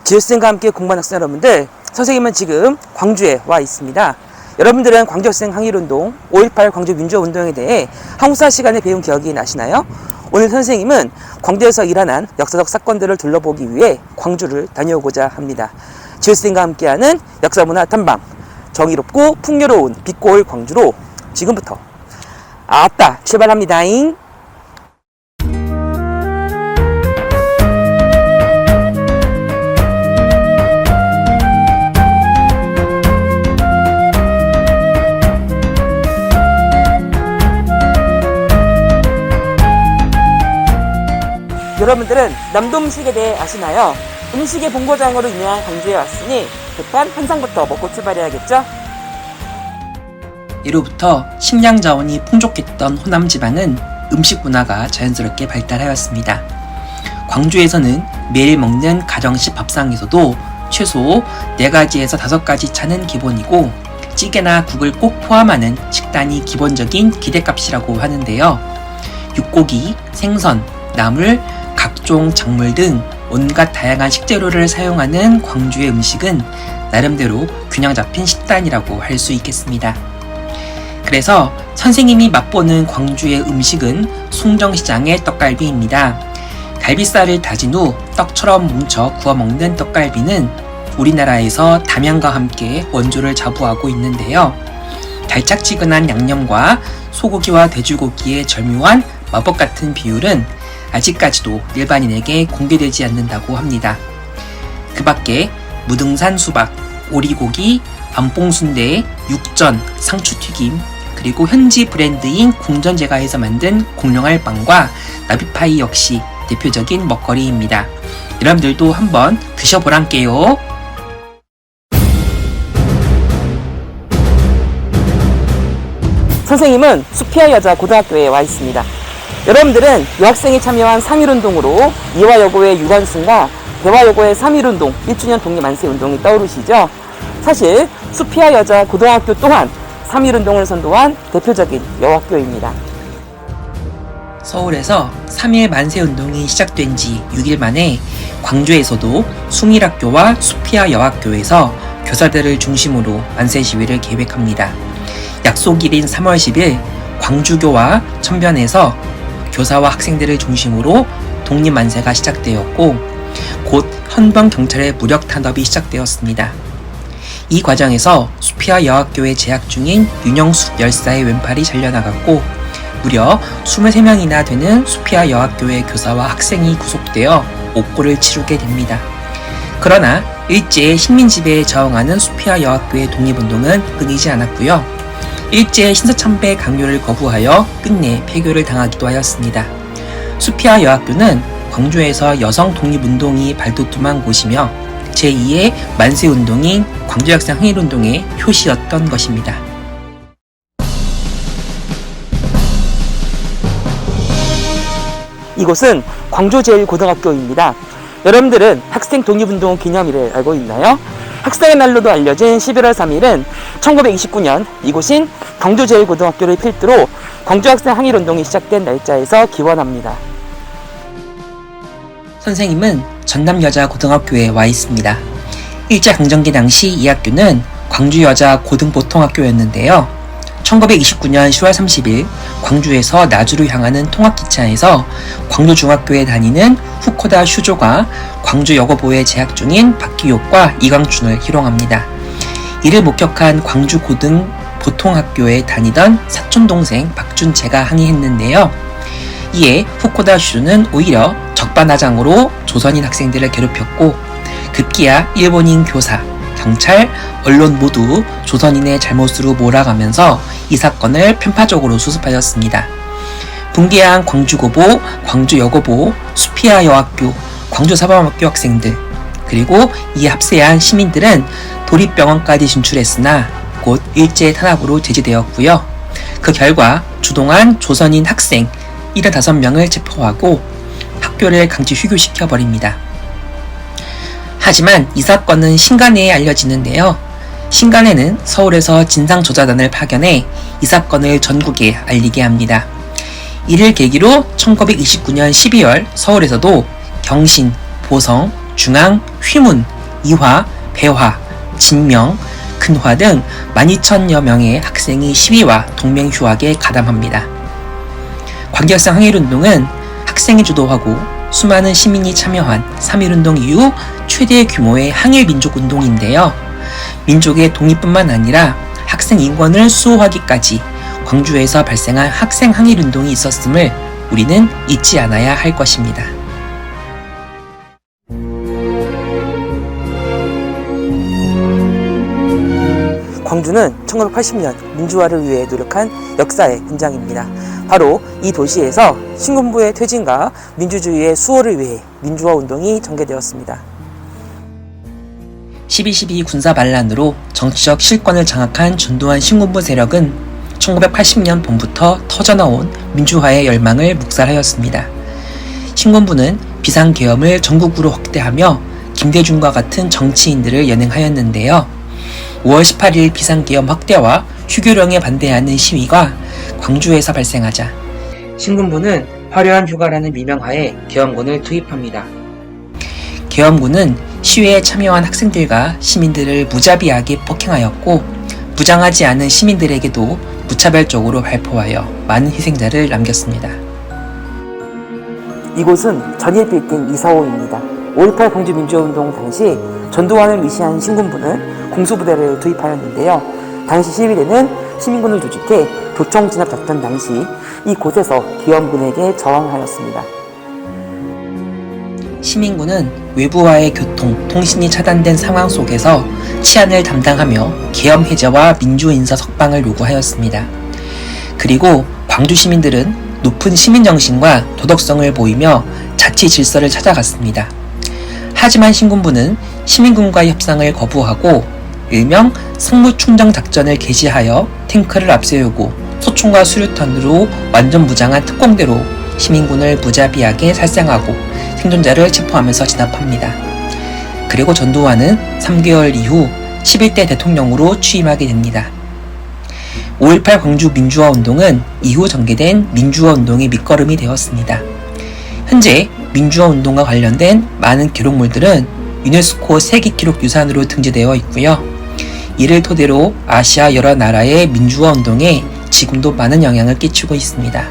지읒생과 함께 공부하는 학생 여러분들, 선생님은 지금 광주에 와 있습니다. 여러분들은 광주학생 항일운동, 5.18 광주민주화운동에 대해 한국사 시간에 배운 기억이 나시나요? 오늘 선생님은 광주에서 일어난 역사적 사건들을 둘러보기 위해 광주를 다녀오고자 합니다. 지읒생과 함께하는 역사문화 탐방, 정의롭고 풍요로운 빛고울 광주로 지금부터 출발합니다잉. 여러분들은 남도음식에 대해 아시나요? 음식의 본고장으로 유명한 광주에 왔으니 급한 한상부터 먹고 출발해야겠죠? 예로부터 식량 자원이 풍족했던 호남 지방은 음식 문화가 자연스럽게 발달하였습니다. 광주에서는 매일 먹는 가정식 밥상에서도 최소 4가지에서 5가지 차는 기본이고, 찌개나 국을 꼭 포함하는 식단이 기본적인 기대값이라고 하는데요. 육고기, 생선, 나물, 각종 작물 등 온갖 다양한 식재료를 사용하는 광주의 음식은 나름대로 균형 잡힌 식단이라고 할 수 있겠습니다. 그래서 선생님이 맛보는 광주의 음식은 숭정시장의 떡갈비입니다. 갈비살을 다진 후 떡처럼 뭉쳐 구워 먹는 떡갈비는 우리나라에서 담양과 함께 원조를 자부하고 있는데요. 달짝지근한 양념과 소고기와 돼지고기의 절묘한 마법 같은 비율은 아직까지도 일반인에게 공개되지 않는다고 합니다. 그 밖에 무등산 수박, 오리고기, 암뽕순대, 육전, 상추튀김, 그리고 현지 브랜드인 궁전제과에서 만든 공룡알빵과 나비파이 역시 대표적인 먹거리입니다. 여러분들도 한번 드셔보란께요. 선생님은 수피아 여자 고등학교에 와 있습니다. 여러분들은 여학생이 참여한 3.1운동으로 이화여고의 유관순과 대화여고의 3.1운동 1주년 독립만세운동이 떠오르시죠? 사실 수피아 여자 고등학교 또한 3.1운동을 선도한 대표적인 여학교입니다. 서울에서 3.1 만세운동이 시작된 지 6일 만에 광주에서도 숭일학교와 수피아 여학교에서 교사들을 중심으로 만세 시위를 계획합니다. 약속일인 3월 10일 광주교와 천변에서 교사와 학생들을 중심으로 독립만세가 시작되었고, 곧 헌병경찰의 무력 탄압이 시작되었습니다. 이 과정에서 수피아 여학교에 재학 중인 윤영숙 열사의 왼팔이 잘려나갔고, 무려 23명이나 되는 수피아 여학교의 교사와 학생이 구속되어 옥고를 치르게 됩니다. 그러나 일제의 식민지배에 저항하는 수피아 여학교의 독립운동은 끊이지 않았고요. 일제의 신사참배 강요를 거부하여 끝내 폐교를 당하기도 하였습니다. 수피아 여학교는 광주에서 여성 독립운동이 발돋움한 곳이며 제2의 만세운동인 광주학생 항일운동의 효시였던 것입니다. 이곳은 광주제일고등학교입니다. 여러분들은 학생 독립운동 기념일을 알고 있나요? 학생의 날로도 알려진 11월 3일은 1929년 이곳인 광주제일고등학교를 필두로 광주학생 항일운동이 시작된 날짜에서 기원합니다. 선생님은 전남여자고등학교에 와 있습니다. 일제강점기 당시 이 학교는 광주여자고등보통학교였는데요. 1929년 10월 30일 광주에서 나주로 향하는 통학기차에서 광주중학교에 다니는 후코다 슈조가 광주여고부에 재학 중인 박기옥과 이광춘을 희롱합니다. 이를 목격한 광주고등보통학교에 다니던 사촌동생 박준채가 항의했는데요. 이에 후코다 슈조는 오히려 적반하장으로 조선인 학생들을 괴롭혔고, 급기야 일본인 교사, 경찰, 언론 모두 조선인의 잘못으로 몰아가면서 이 사건을 편파적으로 수습하였습니다. 붕괴한 광주고보, 광주여고보, 수피아 여학교, 광주사범학교 학생들, 그리고 이에 합세한 시민들은 도립병원까지 진출했으나 곧 일제 탄압으로 제지되었고요. 그 결과 주동한 조선인 학생 75명을 체포하고 학교를 강제 휴교시켜버립니다. 하지만 이 사건은 신간회에 알려지는데요. 신간회는 서울에서 진상조사단을 파견해 이 사건을 전국에 알리게 합니다. 이를 계기로 1929년 12월 서울에서도 경신, 보성, 중앙, 휘문 이화, 배화, 진명, 근화 등 12,000여 명의 학생이 시위와 동맹휴학에 가담합니다. 광개혁성 항일운동은 학생이 주도하고 수많은 시민이 참여한 3.1운동 이후 최대 규모의 항일민족운동인데요. 민족의 독립뿐만 아니라 학생 인권을 수호하기까지 광주에서 발생한 학생 항일운동이 있었음을 우리는 잊지 않아야 할 것입니다. 광주는 1980년 민주화를 위해 노력한 역사의 현장입니다. 바로 이 도시에서 신군부의 퇴진과 민주주의의 수호를 위해 민주화 운동이 전개되었습니다. 12.12 군사 반란으로 정치적 실권을 장악한 전두환 신군부 세력은 1980년 봄부터 터져나온 민주화의 열망을 묵살하였습니다. 신군부는 비상계엄을 전국으로 확대하며 김대중과 같은 정치인들을 연행하였는데요. 5월 18일 비상계엄 확대와 휴교령에 반대하는 시위가 광주에서 발생하자 신군부는 화려한 휴가라는 미명하에 계엄군을 투입합니다. 계엄군은 시위에 참여한 학생들과 시민들을 무자비하게 폭행하였고 무장하지 않은 시민들에게도 무차별적으로 발포하여 많은 희생자를 남겼습니다. 이곳은 전일 빌딩 이사호입니다. 5.18 광주민주화운동 당시 전두환을 위시한 신군부는 공수부대를 투입하였는데요. 당시 시위대는 시민군을 조직해 도청 진압 작전 당시 이곳에서 계엄군에게 저항하였습니다. 시민군은 외부와의 교통, 통신이 차단된 상황 속에서 치안을 담당하며 계엄 해제와 민주인사 석방을 요구하였습니다. 그리고 광주 시민들은 높은 시민정신과 도덕성을 보이며 자치 질서를 찾아갔습니다. 하지만 신군부는 시민군과의 협상을 거부하고 일명 상무충정 작전을 개시하여 탱크를 앞세우고 소총과 수류탄으로 완전 무장한 특공대로 시민군을 무자비하게 살생하고 생존자를 체포하면서 진압합니다. 그리고 전두환은 3개월 이후 11대 대통령으로 취임하게 됩니다. 5.18 광주 민주화 운동은 이후 전개된 민주화 운동의 밑거름이 되었습니다. 현재 민주화 운동과 관련된 많은 기록물들은 유네스코 세계기록유산으로 등재되어 있고요. 이를 토대로 아시아 여러 나라의 민주화 운동에 지금도 많은 영향을 끼치고 있습니다.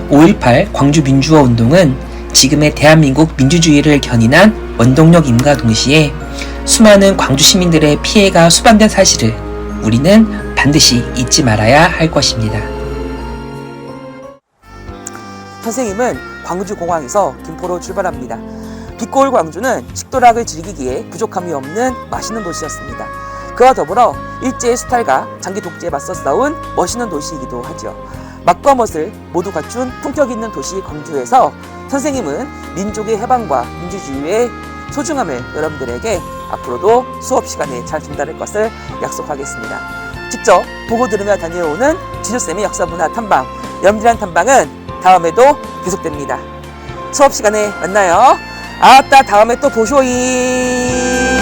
5.18 광주 민주화 운동은 지금의 대한민국 민주주의를 견인한 원동력임과 동시에 수많은 광주 시민들의 피해가 수반된 사실을 우리는 반드시 잊지 말아야 할 것입니다. 선생님은 광주공항에서 김포로 출발합니다. 빛고울 광주는 식도락을 즐기기에 부족함이 없는 맛있는 도시였습니다. 그와 더불어 일제의 수탈과 장기 독재에 맞서 싸운 멋있는 도시이기도 하죠. 맛과 멋을 모두 갖춘 품격 있는 도시 광주에서 선생님은 민족의 해방과 민주주의의 소중함을 여러분들에게 앞으로도 수업 시간에 잘 전달할 것을 약속하겠습니다. 직접 보고 들으며 다녀오는 진우쌤의 역사문화 탐방, 여러분들의 탐방은 다음에도 계속됩니다. 수업 시간에 만나요. 아따 다음에 또 보쇼이.